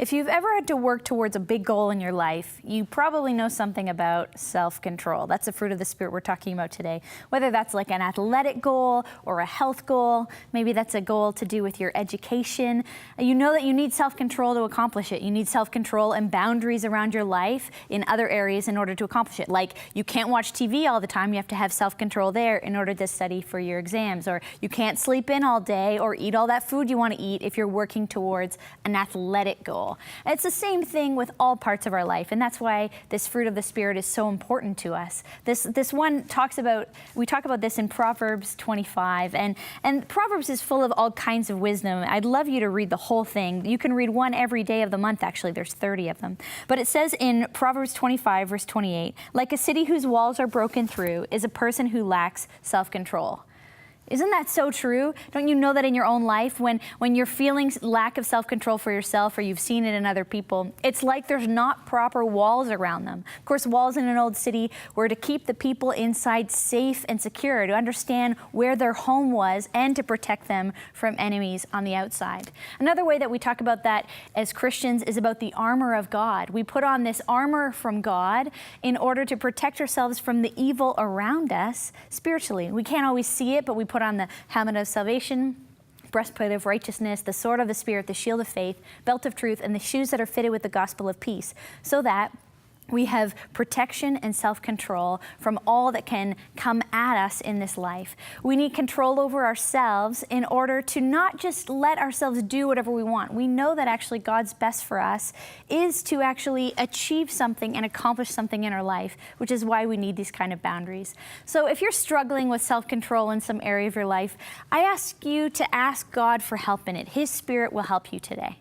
If you've ever had to work towards a big goal in your life, you probably know something about self-control. That's the fruit of the Spirit we're talking about today. Whether that's like an athletic goal or a health goal, maybe that's a goal to do with your education. You know that you need self-control to accomplish it. You need self-control and boundaries around your life in other areas in order to accomplish it. Like you can't watch TV all the time. You have to have self-control there in order to study for your exams. Or you can't sleep in all day or eat all that food you want to eat if you're working towards an athletic goal. And it's the same thing with all parts of our life, and that's why this fruit of the Spirit is so important to us. This one talks about, we talk about this in Proverbs 25, and Proverbs is full of all kinds of wisdom. I'd love you to read the whole thing. You can read one every day of the month, actually. There's 30 of them. But it says in Proverbs 25, verse 28, like a city whose walls are broken through is a person who lacks self-control. Isn't that so true? Don't you know that in your own life, when you're feeling lack of self-control for yourself or you've seen it in other people, it's like there's not proper walls around them. Of course, walls in an old city were to keep the people inside safe and secure, to understand where their home was and to protect them from enemies on the outside. Another way that we talk about that as Christians is about the armor of God. We put on this armor from God in order to protect ourselves from the evil around us spiritually. We can't always see it, but we put on the helmet of salvation, breastplate of righteousness, the sword of the Spirit, the shield of faith, belt of truth, and the shoes that are fitted with the gospel of peace, so that we have protection and self-control from all that can come at us in this life. We need control over ourselves in order to not just let ourselves do whatever we want. We know that actually God's best for us is to actually achieve something and accomplish something in our life, which is why we need these kind of boundaries. So if you're struggling with self-control in some area of your life, I ask you to ask God for help in it. His Spirit will help you today.